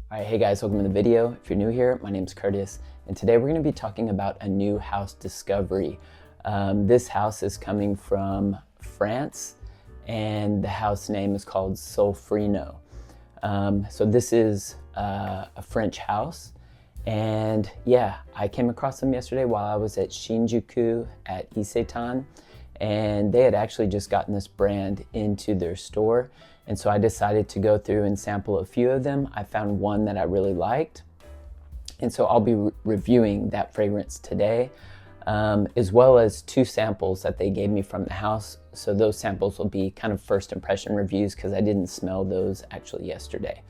All right, hey guys, welcome to the video. If you're new here, my name's Curtis, and today we're going to be talking about a new house discovery. This house is coming from France, and the house name is called Solferino. So this is a French house, and yeah, I came across them yesterday while I was at Shinjuku at Isetan, and they had actually just gotten this brand into their store. And so I decided to go through and sample a few of them. I found one that I really liked. And so I'll be reviewing that fragrance today, as well as two samples that they gave me from the house. So those samples will be kind of first impression reviews because I didn't smell those actually yesterday.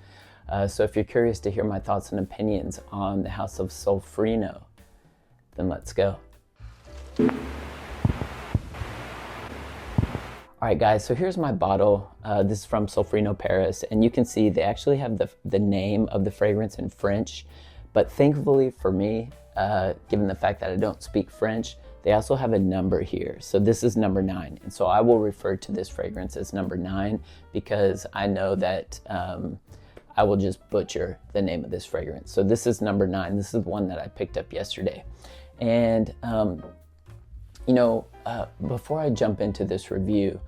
So if you're curious to hear my thoughts and opinions on the house of Solferino, then let's go. All right, guys, so here's my bottle. This is from Solferino Paris, and you can see they actually have the name of the fragrance in French, but thankfully for me, given the fact that I don't speak French, they also have a number here. So this is number 9, and so I will refer to this fragrance as number 9 because I know that I will just butcher the name of this fragrance. So this is number 9. This is the one that I picked up yesterday. And before I jump into this review,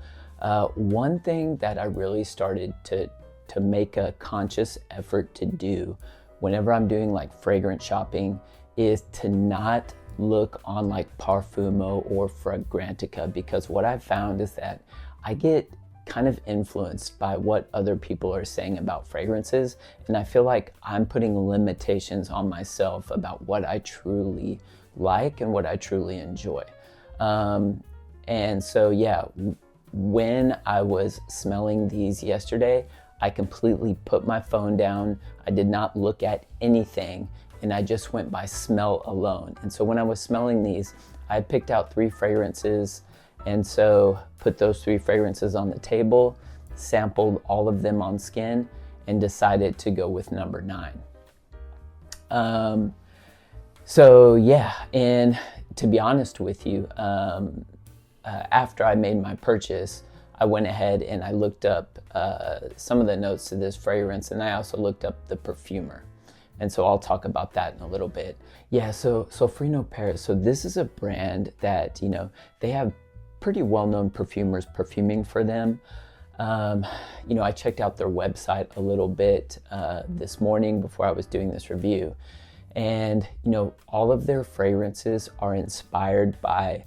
one thing that I really started to make a conscious effort to do whenever I'm doing like fragrance shopping is to not look on like Parfumo or Fragrantica, because what I've found is that I get kind of influenced by what other people are saying about fragrances, and I feel like I'm putting limitations on myself about what I truly like and what I truly enjoy. And so, yeah, when I was smelling these yesterday, I completely put my phone down. I did not look at anything, and I just went by smell alone. And so when I was smelling these, I picked out 3 fragrances, and so put those 3 fragrances on the table, sampled all of them on skin, and decided to go with number 9. So yeah, and to be honest with you, after I made my purchase, I went ahead and I looked up some of the notes to this fragrance, and I also looked up the perfumer. And so I'll talk about that in a little bit. Yeah, so Solferino Paris. So this is a brand that, they have pretty well-known perfumers perfuming for them. I checked out their website a little bit this morning before I was doing this review. And, all of their fragrances are inspired by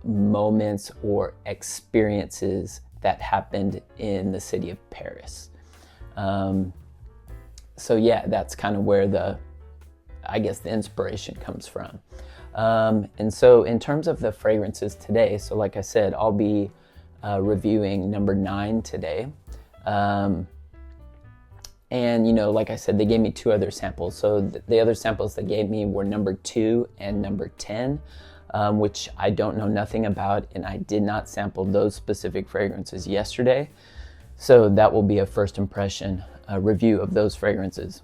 moments or experiences that happened in the city of Paris. So yeah, that's kind of where the inspiration comes from. And so in terms of the fragrances today, so like I said, I'll be reviewing number 9 today. And, like I said, they gave me 2 other samples. So the other samples they gave me were number 2 and number 10, which I don't know nothing about, and I did not sample those specific fragrances yesterday. So that will be a first impression review of those fragrances.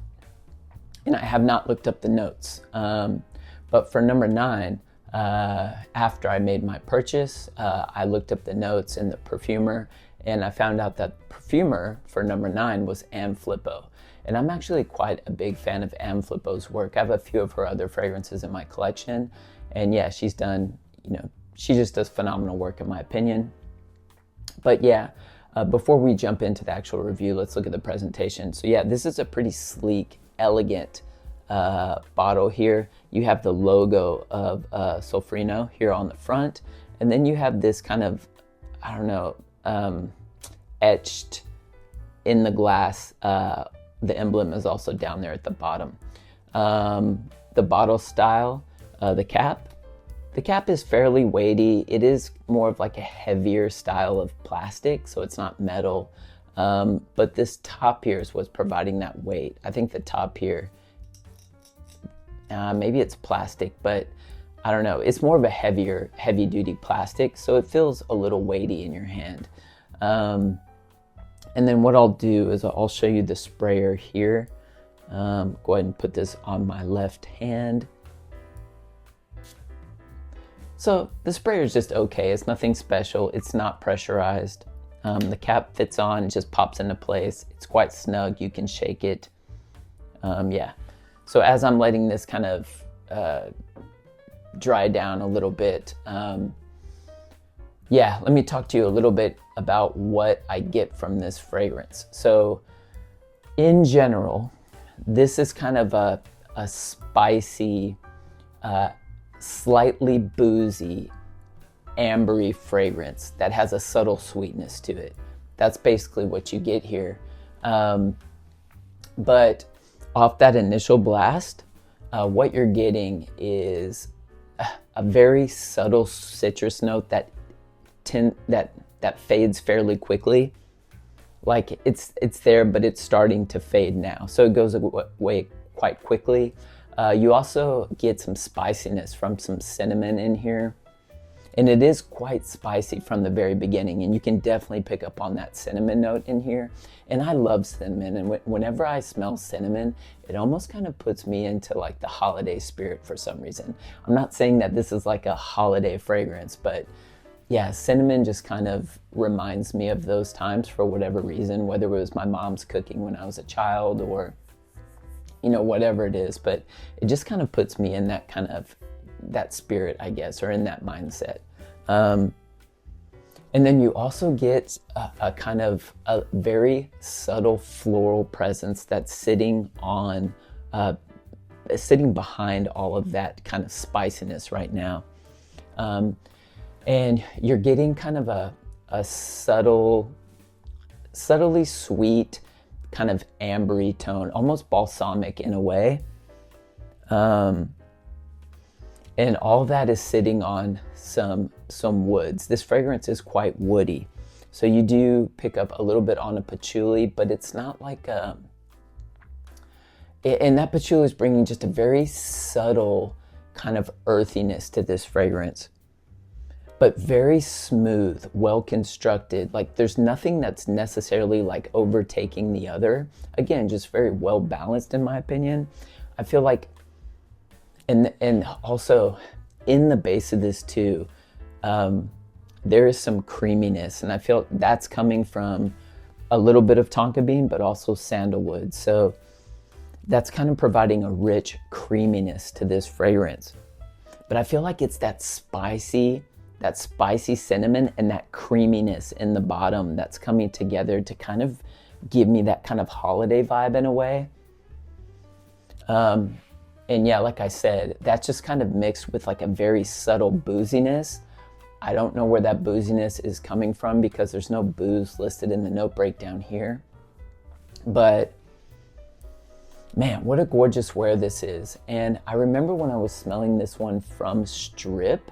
And I have not looked up the notes. But for number 9, after I made my purchase, I looked up the notes in the perfumer, and I found out that perfumer for number 9 was Anne Flippo. And I'm actually quite a big fan of Anne Flippo's work. I have a few of her other fragrances in my collection. And yeah, she's done, she just does phenomenal work in my opinion. But yeah, before we jump into the actual review, let's look at the presentation. So yeah, this is a pretty sleek, elegant bottle here. You have the logo of Solferino here on the front. And then you have this kind of, etched in the glass. The emblem is also down there at the bottom. The bottle style, the cap is fairly weighty. It is more of like a heavier style of plastic, so it's not metal. But this top here is what's providing that weight. I think the top here, maybe it's plastic, but I don't know. It's more of a heavy duty plastic, so it feels a little weighty in your hand. And then what I'll do is I'll show you the sprayer here. Go ahead and put this on my left hand. So the sprayer is just okay. It's nothing special. It's not pressurized. The cap fits on, it just pops into place. It's quite snug. You can shake it. Yeah. So as I'm letting this kind of dry down a little bit, yeah, let me talk to you a little bit about what I get from this fragrance. So in general, this is kind of a spicy, slightly boozy, ambery fragrance that has a subtle sweetness to it. That's basically what you get here. But off that initial blast, what you're getting is a very subtle citrus note that fades fairly quickly. Like it's there, but it's starting to fade now. So it goes away quite quickly. You also get some spiciness from some cinnamon in here. And it is quite spicy from the very beginning, and you can definitely pick up on that cinnamon note in here. And I love cinnamon, and whenever I smell cinnamon, it almost kind of puts me into like the holiday spirit for some reason. I'm not saying that this is like a holiday fragrance, but yeah, cinnamon just kind of reminds me of those times for whatever reason, whether it was my mom's cooking when I was a child or, you know, whatever it is. But it just kind of puts me in that kind of that spirit, I guess, or in that mindset. And then you also get a kind of a very subtle floral presence that's sitting behind all of that kind of spiciness right now. And you're getting kind of a subtly sweet, kind of ambery tone, almost balsamic in a way. And all that is sitting on some woods. This fragrance is quite woody. So you do pick up a little bit on a patchouli, but it's not like and that patchouli is bringing just a very subtle kind of earthiness to this fragrance, but very smooth, well constructed. Like there's nothing that's necessarily like overtaking the other. Again, just very well balanced in my opinion. I feel like, and also in the base of this too, there is some creaminess, and I feel that's coming from a little bit of tonka bean, but also sandalwood. So that's kind of providing a rich creaminess to this fragrance. But I feel like it's that spicy cinnamon and that creaminess in the bottom that's coming together to kind of give me that kind of holiday vibe in a way. And yeah, like I said, that's just kind of mixed with like a very subtle booziness. I don't know where that booziness is coming from because there's no booze listed in the note breakdown here. But man, what a gorgeous wear this is. And I remember when I was smelling this one from strip,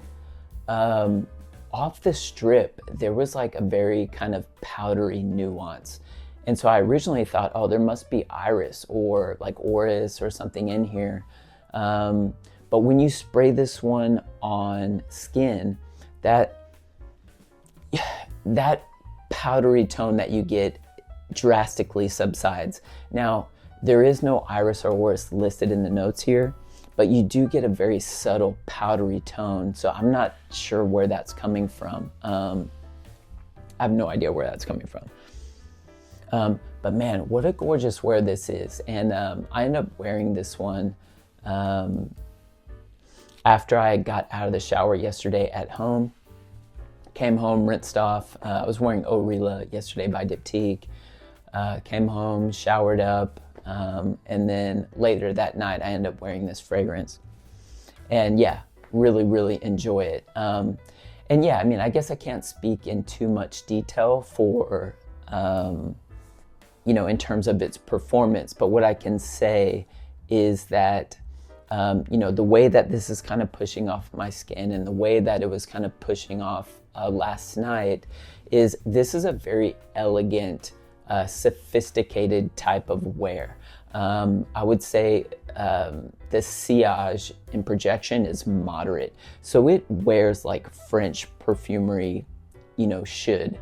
off the strip, there was like a very kind of powdery nuance. And so I originally thought, oh, there must be iris or like orris or something in here. But when you spray this one on skin, that powdery tone that you get drastically subsides. Now, there is no iris or orris listed in the notes here, but you do get a very subtle powdery tone. So I'm not sure where that's coming from. I have no idea where that's coming from. But man, what a gorgeous wear this is. And I ended up wearing this one after I got out of the shower yesterday at home. Came home, rinsed off. I was wearing Orila yesterday by Diptyque. Came home, showered up, and then later that night I ended up wearing this fragrance. And yeah, really, really enjoy it. And yeah, I mean, I guess I can't speak in too much detail for, in terms of its performance, but what I can say is that, the way that this is kind of pushing off my skin and the way that it was kind of pushing off last night is this is a very elegant, sophisticated type of wear. I would say the sillage in projection is moderate. So it wears like French perfumery, should,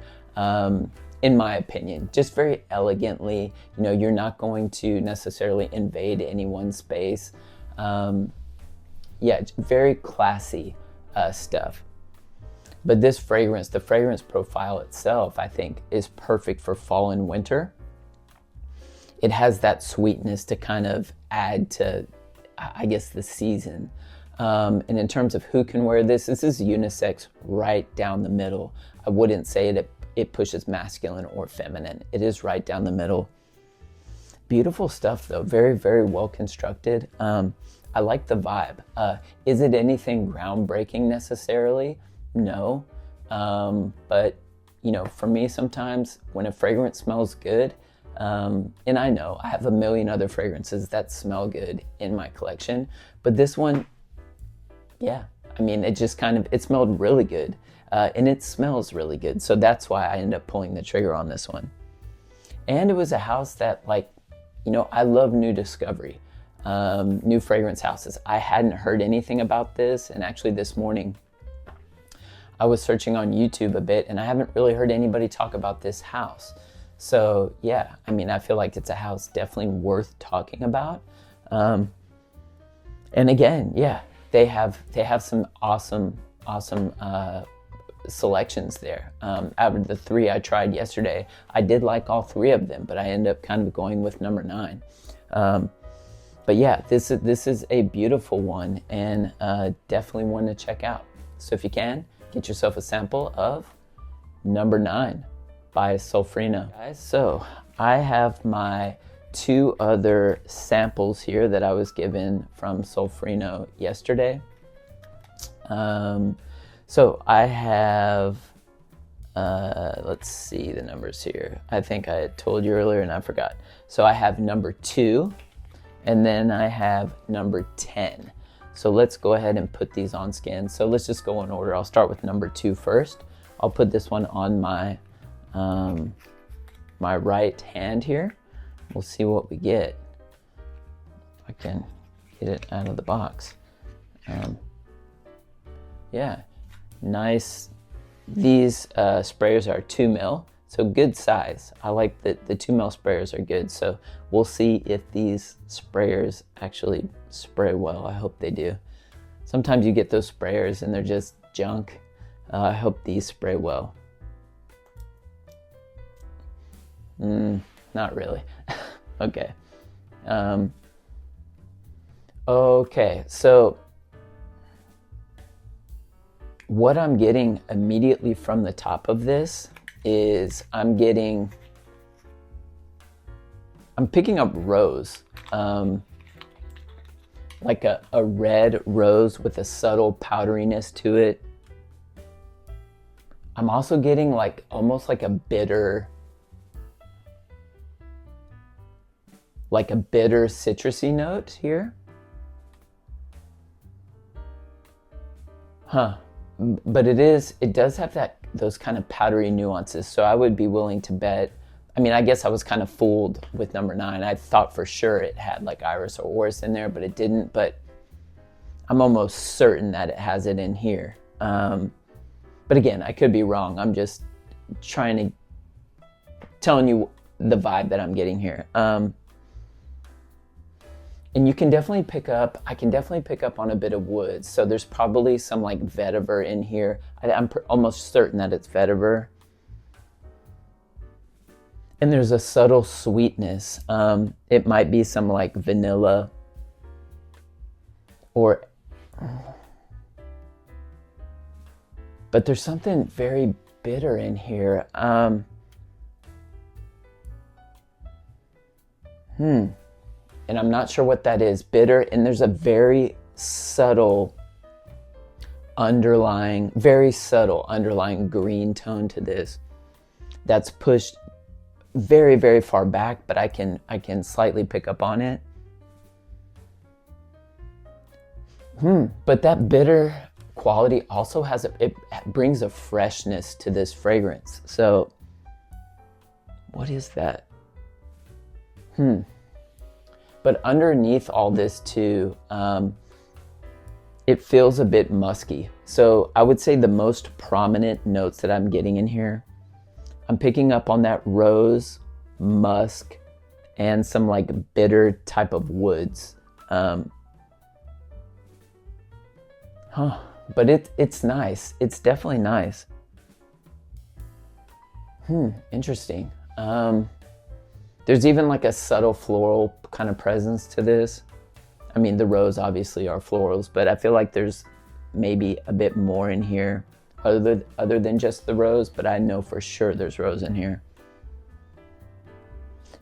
in my opinion, just very elegantly. You're not going to necessarily invade anyone's space. Very classy stuff. But this fragrance, the fragrance profile itself, I think is perfect for fall and winter. it has that sweetness to kind of add to, I guess, the season. And in terms of who can wear this, this is unisex right down the middle. I wouldn't say it pushes masculine or feminine. It is right down the middle. Beautiful stuff though, very, very well constructed. I like the vibe. Is it anything groundbreaking necessarily? No. But you know, for me sometimes when a fragrance smells good, and I know I have a million other fragrances that smell good in my collection, but this one, yeah, I mean, it just kind of, it smelled really good. And it smells really good. So that's why I ended up pulling the trigger on this one. And it was a house that, like, you know, I love new discovery, new fragrance houses. I hadn't heard anything about this. And actually this morning I was searching on YouTube a bit and I haven't really heard anybody talk about this house. So yeah, I mean, I feel like it's a house definitely worth talking about. And again, yeah, they have some awesome selections there. Out of the 3 I tried yesterday, I did like all 3 of them, but I ended up kind of going with number 9. But yeah, this is a beautiful one and definitely one to check out. So if you can, get yourself a sample of number 9 by Solferino. Guys, so I have my 2 other samples here that I was given from Solferino yesterday. So I have, let's see the numbers here. I think I had told you earlier and I forgot. So I have number 2 and then I have number 10. So let's go ahead and put these on skin. So let's just go in order. I'll start with number 2 first. I'll put this one on my, my right hand here. We'll see what we get. If I can get it out of the box. Yeah. Nice. These sprayers are 2 mil, so good size. I like that the 2 mil sprayers are good. So we'll see if these sprayers actually spray well. I hope they do. Sometimes you get those sprayers and they're just junk. I hope these spray well. Not really. Okay. Okay, so what I'm getting immediately from the top of this is I'm picking up rose, like a red rose with a subtle powderiness to it. I'm also getting like almost like a bitter citrusy note here. But it does have those kind of powdery nuances. So I would be willing to bet, I mean, I guess I was kind of fooled with number 9. I thought for sure it had like iris or orris in there, but it didn't. But I'm almost certain that it has it in here. But again, I could be wrong. I'm just telling you the vibe that I'm getting here. And you can definitely I can definitely pick up on a bit of wood. So there's probably some like vetiver in here. I'm almost certain that it's vetiver. And there's a subtle sweetness. It might be some like vanilla but there's something very bitter in here. And I'm not sure what that is. Bitter, and there's a very subtle underlying green tone to this that's pushed very, very far back, but I can slightly pick up on it. But that bitter quality also it brings a freshness to this fragrance. So what is that? But underneath all this too, it feels a bit musky. So I would say the most prominent notes that I'm getting in here, I'm picking up on that rose, musk, and some like bitter type of woods. But it's nice. It's definitely nice. There's even like a subtle floral kind of presence to this. I mean, the rose obviously are florals, but I feel like there's maybe a bit more in here other than just the rose, but I know for sure there's rose in here.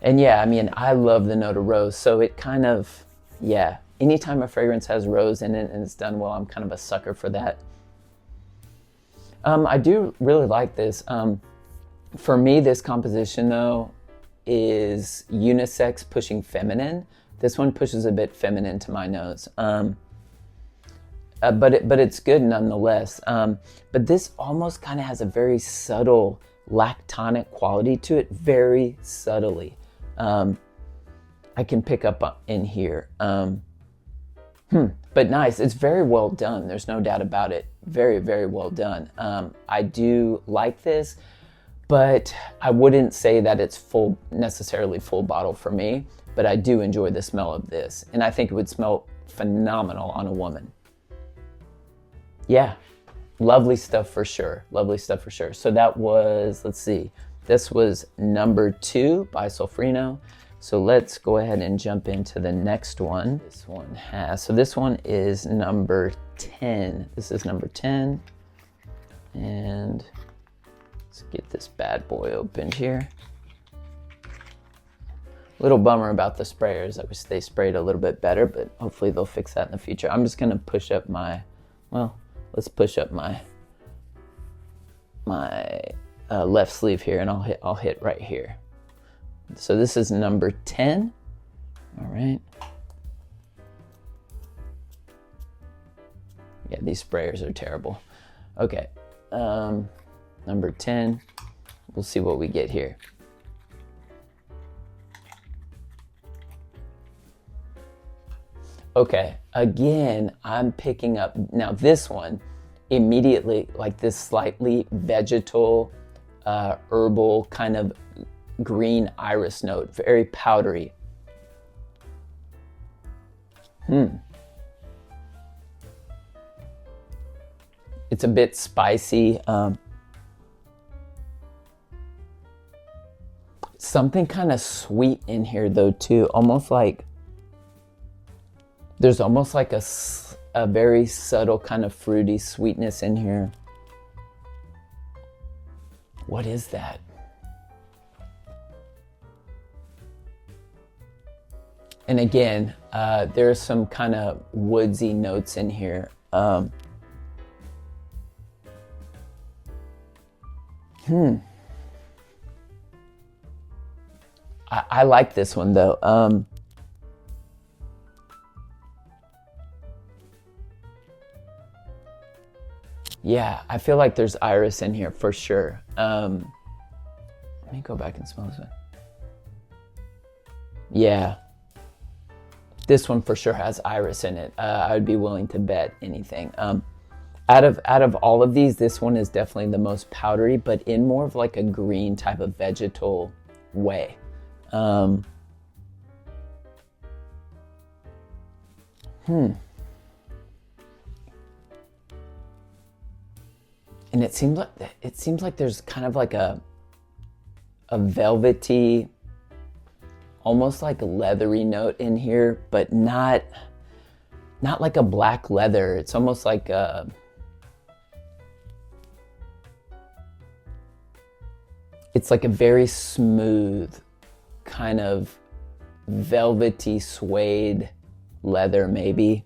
And yeah, I mean, I love the note of rose, so it kind of, yeah, anytime a fragrance has rose in it and it's done well, I'm kind of a sucker for that. I do really like this. For me, this composition though is unisex pushing feminine. This one pushes a bit feminine to my nose. But it's good nonetheless. But this almost kind of has a very subtle lactonic quality to it, very subtly. I can pick up in here. But nice. It's very well done. There's no doubt about it. Very, very well done. I do like this, but I wouldn't say that it's necessarily full bottle for me, but I do enjoy the smell of this. And I think it would smell phenomenal on a woman. Yeah, lovely stuff for sure. Lovely stuff for sure. So that was, let's see, this was number 2 by Solferino. So let's go ahead and jump into the next one. This one is number 10. This is number 10. And let's get this bad boy opened here. Little bummer about the sprayers. I wish they sprayed a little bit better, but hopefully they'll fix that in the future. I'm just gonna push up my, let's push up my left sleeve here, and I'll hit right here. So this is number 10. All right. Yeah, these sprayers are terrible. Okay, number 10. We'll see what we get here. Okay, again, I'm picking up, now this one, immediately, like this slightly vegetal, herbal kind of green iris note, very powdery. It's a bit spicy. Something kind of sweet in here though too, almost like, there's almost like a very subtle kind of fruity sweetness in here. What is that? And again, there's some kind of woodsy notes in here. I like this one though. Yeah, I feel like there's iris in here for sure. Let me go back and smell this one. Yeah. This one for sure has iris in it. I would be willing to bet anything. Out of all of these, this one is definitely the most powdery, but in more of like a green type of vegetal way. And it seems like there's kind of like a velvety, almost like a leathery note in here, but not like a black leather. It's almost like it's like a very smooth kind of velvety suede leather maybe.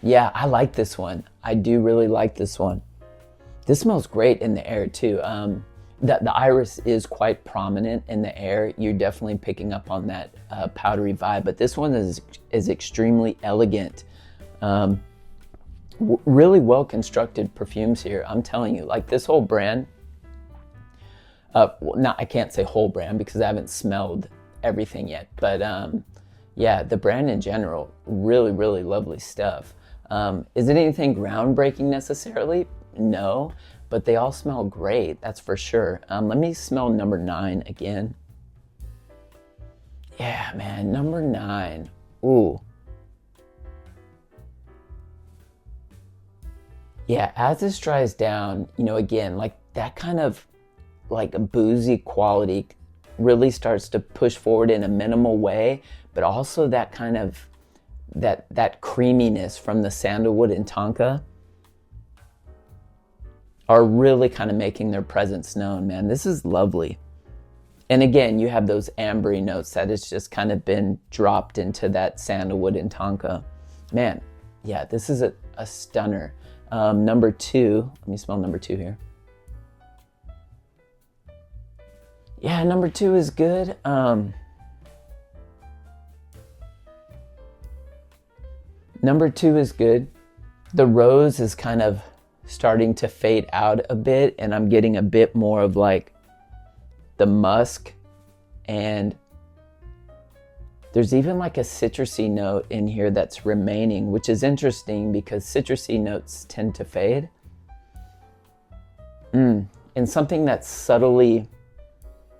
Yeah, I like this one. I do really like this one. This smells great in the air too. The iris is quite prominent in the air. You're definitely picking up on that powdery vibe, but this one is extremely elegant. Really well constructed perfumes here. I'm telling you, like this whole brand, I can't say whole brand because I haven't smelled everything yet, but yeah, the brand in general, really, really lovely stuff. Is it anything groundbreaking necessarily? No, but they all smell great, that's for sure. Let me smell number 9 again. Yeah, man, number 9. Ooh. Yeah, as this dries down, again, like that kind of like a boozy quality really starts to push forward in a minimal way, but also that kind of that creaminess from the sandalwood and tonka are really kind of making their presence known, man. This is lovely. And again, you have those ambery notes that it's just kind of been dropped into that sandalwood and tonka. Man, yeah, this is a stunner. Number 2, let me smell number 2 here. Yeah, number 2 is good. Number 2 is good. The rose is kind of starting to fade out a bit, and I'm getting a bit more of like the musk, and there's even like a citrusy note in here that's remaining, which is interesting because citrusy notes tend to fade. And something that's subtly,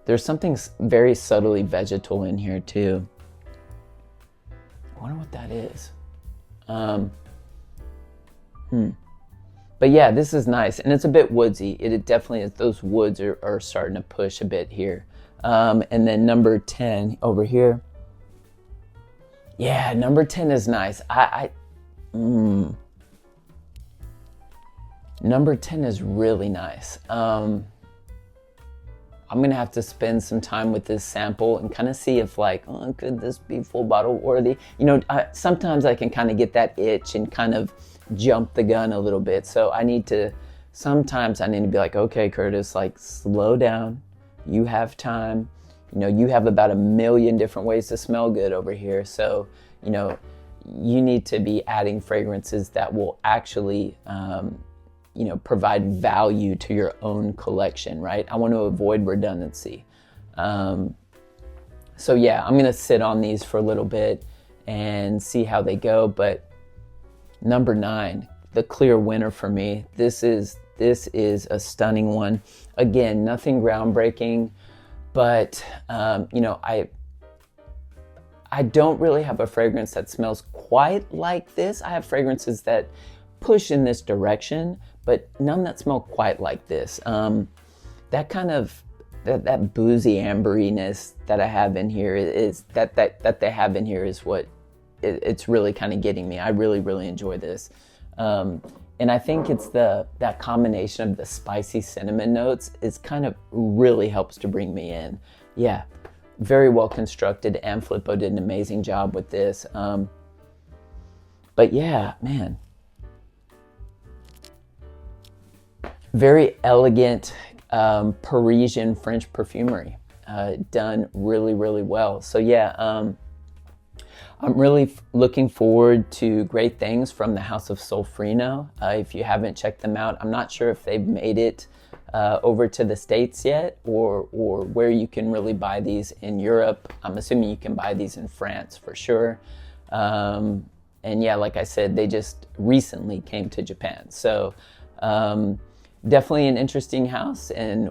there's something very subtly vegetal in here too. I wonder what that is. But yeah, this is nice, and it's a bit woodsy. It definitely is. Those woods are starting to push a bit here. And then number 10 over here. Yeah, number 10 is nice. Number 10 is really nice. I'm gonna have to spend some time with this sample and kind of see if like, oh, could this be full bottle worthy? You know, sometimes I can kind of get that itch and kind of jump the gun a little bit. So sometimes I need to be like, okay, Curtis, like slow down. You have time. You know, you have about 1 million different ways to smell good over here. So, you know, you need to be adding fragrances that will actually, you know, provide value to your own collection, right? I want to avoid redundancy. So yeah, I'm going to sit on these for a little bit and see how they go. But number 9, the clear winner for me. This is a stunning one. Again, nothing groundbreaking, but you know, I don't really have a fragrance that smells quite like this. I have fragrances that push in this direction, but none that smell quite like this. That kind of that boozy amberiness that I have in here is that they have in here is what it's really kind of getting me. I really enjoy this. And I think it's that combination of the spicy cinnamon notes is kind of really helps to bring me in. Yeah, very well constructed. Anne Flippo did an amazing job with this. But yeah, man. Very elegant Parisian French perfumery, done really well. So yeah, I'm really looking forward to great things from the House of Solferino. If you haven't checked them out, I'm not sure if they've made it over to the States yet, or where you can really buy these in Europe. I'm assuming you can buy these in France for sure. And yeah, like I said, they just recently came to Japan. So definitely an interesting house, and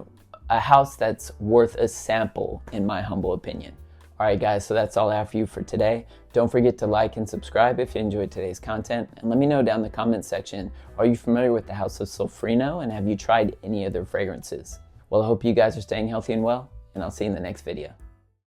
a house that's worth a sample in my humble opinion. All right, guys, so that's all I have for you for today. Don't forget to like and subscribe if you enjoyed today's content, and let me know down in the comments section, are you familiar with the House of Solferino, and have you tried any other fragrances? Well, I hope you guys are staying healthy and well, and I'll see you in the next video.